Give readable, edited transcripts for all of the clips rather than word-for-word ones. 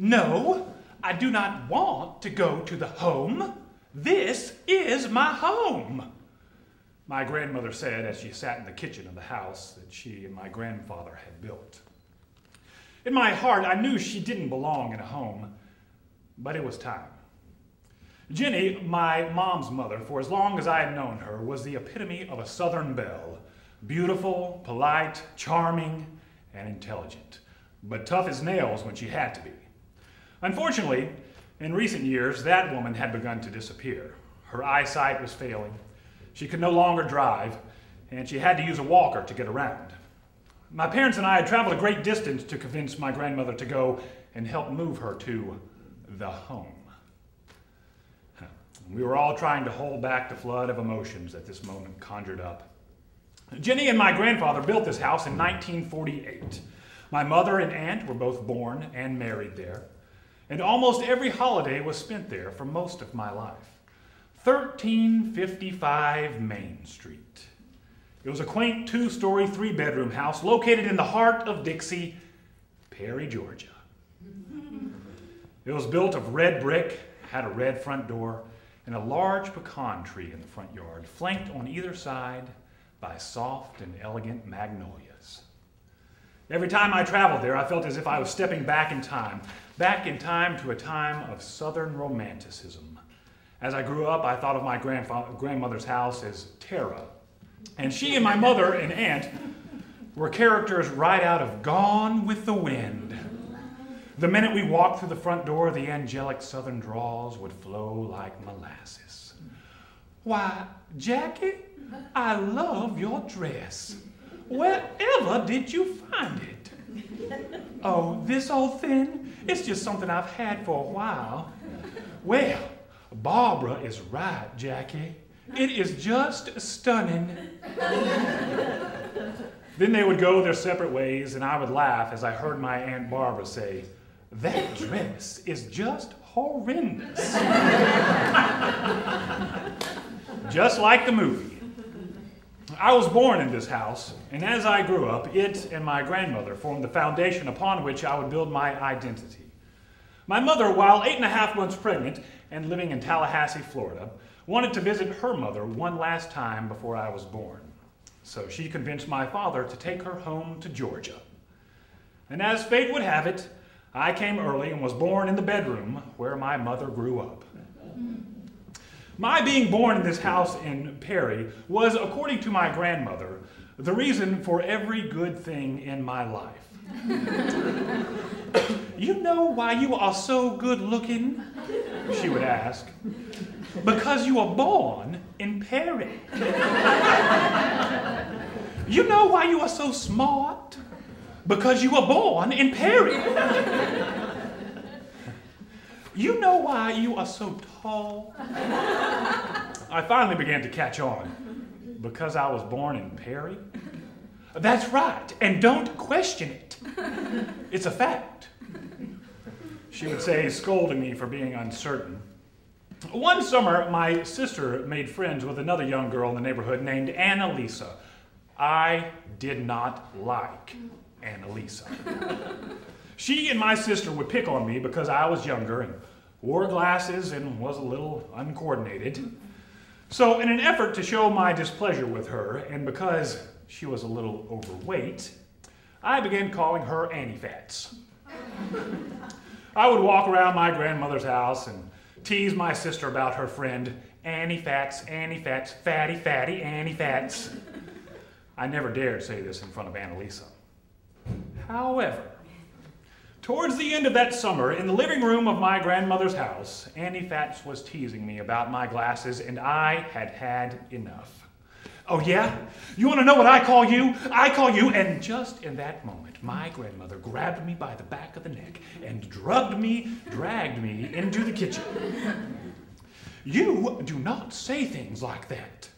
No, I do not want to go to the home. This is my home, my grandmother said as she sat in the kitchen of the house that she and my grandfather had built. In my heart, I knew she didn't belong in a home, but it was time. Ginny, my mom's mother, for as long as I had known her, was the epitome of a Southern belle. Beautiful, polite, charming, and intelligent, but tough as nails when she had to be. Unfortunately, in recent years, that woman had begun to disappear. Her eyesight was failing. She could no longer drive, and she had to use a walker to get around. My parents and I had traveled a great distance to convince my grandmother to go and help move her to the home. We were all trying to hold back the flood of emotions that this moment conjured up. Ginny and my grandfather built this house in 1948. My mother and aunt were both born and married there, and almost every holiday was spent there for most of my life. 1355 Main Street. It was a quaint two-story, three-bedroom house located in the heart of Dixie, Perry, Georgia. It was built of red brick, had a red front door, and a large pecan tree in the front yard, flanked on either side by soft and elegant magnolias. Every time I traveled there, I felt as if I was stepping back in time to a time of Southern romanticism. As I grew up, I thought of my grandmother's house as Tara, and she and my mother and aunt were characters right out of Gone with the Wind. The minute we walked through the front door, the angelic Southern drawls would flow like molasses. Why, Jackie, I love your dress. Wherever did you find it? Oh, this old thing? It's just something I've had for a while. Well, Barbara is right, Jackie. It is just stunning. Then they would go their separate ways, and I would laugh as I heard my Aunt Barbara say, "That dress is just horrendous." Just like the movie. I was born in this house, and as I grew up, it and my grandmother formed the foundation upon which I would build my identity. My mother, while 8.5 months pregnant and living in Tallahassee, Florida, wanted to visit her mother one last time before I was born. So she convinced my father to take her home to Georgia. And as fate would have it, I came early and was born in the bedroom where my mother grew up. My being born in this house in Perry was, according to my grandmother, the reason for every good thing in my life. You know why you are so good looking? She would ask. Because you were born in Perry. You know why you are so smart? Because you were born in Perry. You know why you are so tall? I finally began to catch on. Because I was born in Perry? That's right, and don't question it. It's a fact. She would say, scolding me for being uncertain. One summer, my sister made friends with another young girl in the neighborhood named Annalisa. I did not like Annalisa. She and my sister would pick on me because I was younger and wore glasses and was a little uncoordinated. So in an effort to show my displeasure with her, and because she was a little overweight, I began calling her Annie Fats. I would walk around my grandmother's house and tease my sister about her friend, Annie Fats, fatty, fatty, Annie Fats. I never dared say this in front of Annalisa. However, towards the end of that summer, in the living room of my grandmother's house, Annie Fats was teasing me about my glasses, and I had had enough. Oh yeah? You want to know what I call you? I call you, and just in that moment, my grandmother grabbed me by the back of the neck and dragged me into the kitchen. You do not say things like that.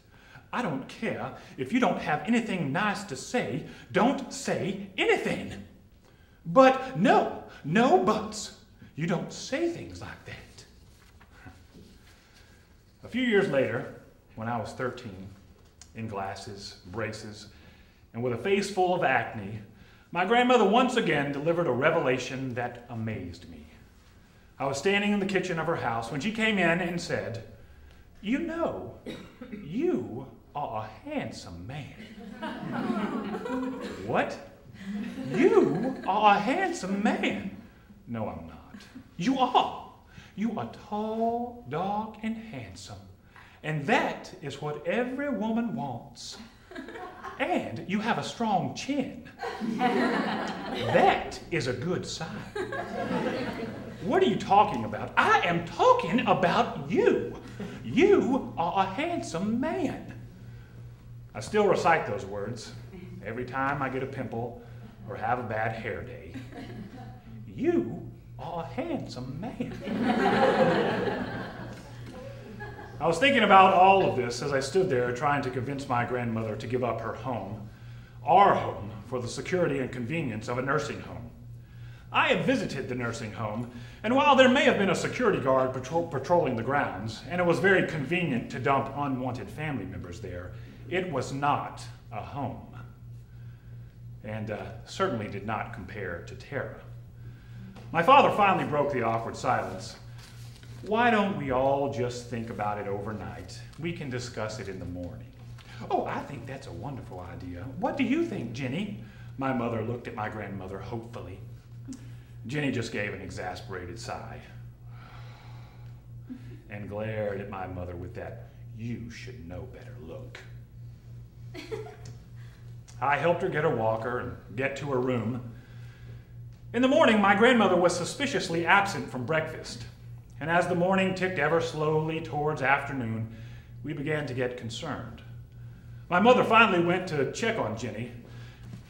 I don't care if you don't have anything nice to say, don't say anything. But no buts. You don't say things like that. A few years later, when I was 13, in glasses, braces, and with a face full of acne, my grandmother once again delivered a revelation that amazed me. I was standing in the kitchen of her house when she came in and said, "You know, you are a handsome man." What? You are a handsome man? No, I'm not. You are. You are tall, dark, and handsome. And that is what every woman wants. And you have a strong chin. That is a good sign. What are you talking about? I am talking about you. You are a handsome man. I still recite those words every time I get a pimple or have a bad hair day. You are a handsome man. I was thinking about all of this as I stood there trying to convince my grandmother to give up her home, our home, for the security and convenience of a nursing home. I had visited the nursing home, and while there may have been a security guard patrolling the grounds, and it was very convenient to dump unwanted family members there, it was not a home, and certainly did not compare to Tara. My father finally broke the awkward silence. "Why don't we all just think about it overnight? We can discuss it in the morning." "Oh, I think that's a wonderful idea. What do you think, Ginny?" My mother looked at my grandmother hopefully. Ginny just gave an exasperated sigh and glared at my mother with that "you should know better" look. I helped her get her walker and get to her room. In the morning, my grandmother was suspiciously absent from breakfast, and as the morning ticked ever slowly towards afternoon, we began to get concerned. My mother finally went to check on Ginny,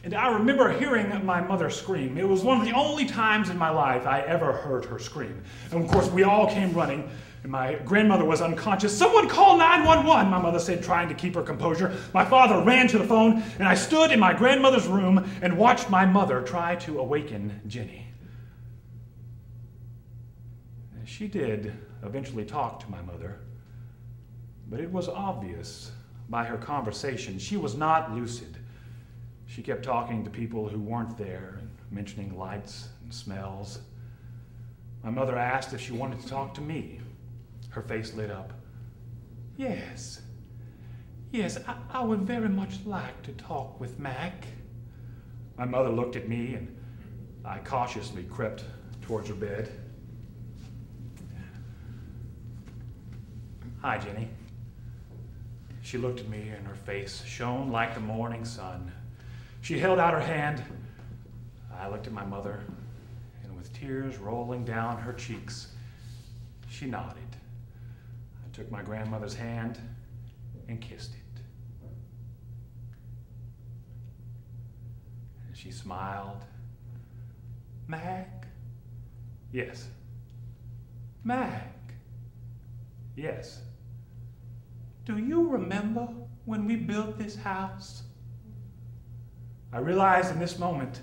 and I remember hearing my mother scream. It was one of the only times in my life I ever heard her scream. And of course, we all came running, and my grandmother was unconscious. "Someone call 911, my mother said, trying to keep her composure. My father ran to the phone, and I stood in my grandmother's room and watched my mother try to awaken Ginny. She did eventually talk to my mother, but it was obvious by her conversation she was not lucid. She kept talking to people who weren't there and mentioning lights and smells. My mother asked if she wanted to talk to me. Her face lit up. Yes, I would very much like to talk with Mac." My mother looked at me, and I cautiously crept towards her bed. "Hi, Ginny." She looked at me, and her face shone like the morning sun. She held out her hand. I looked at my mother, and with tears rolling down her cheeks, she nodded. I took my grandmother's hand and kissed it. And she smiled. "Mac?" "Yes." "Mac?" "Yes." "Do you remember when we built this house?" I realized in this moment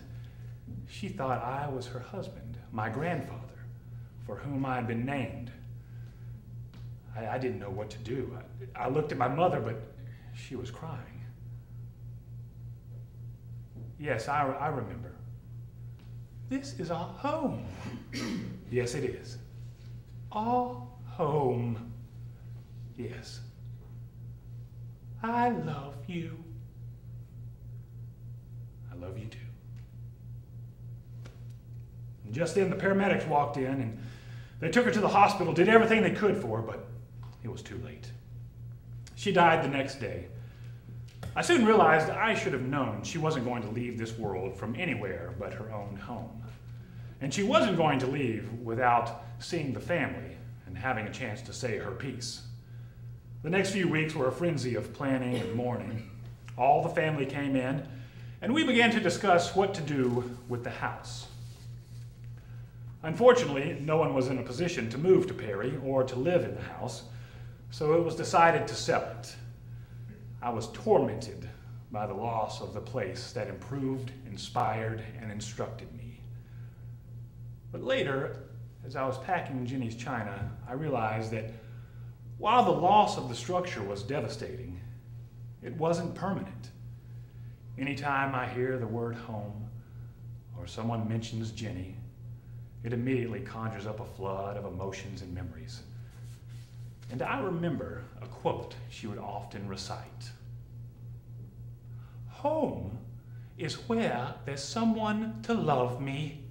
she thought I was her husband, my grandfather, for whom I had been named. I didn't know what to do. I looked at my mother, but she was crying. "Yes, I remember." "This is our home." "Yes, it is." "Our home." "Yes." "I love you." "I love you too." And just then the paramedics walked in, and they took her to the hospital, did everything they could for her, but it was too late. She died the next day. I soon realized I should have known she wasn't going to leave this world from anywhere but her own home. And she wasn't going to leave without seeing the family and having a chance to say her piece. The next few weeks were a frenzy of planning and mourning. All the family came in, and we began to discuss what to do with the house. Unfortunately, no one was in a position to move to Perry or to live in the house, so it was decided to sell it. I was tormented by the loss of the place that improved, inspired, and instructed me. But later, as I was packing Ginny's china, I realized that while the loss of the structure was devastating, it wasn't permanent. Anytime I hear the word home or someone mentions Ginny, it immediately conjures up a flood of emotions and memories. And I remember a quote she would often recite. "Home is where there's someone to love me,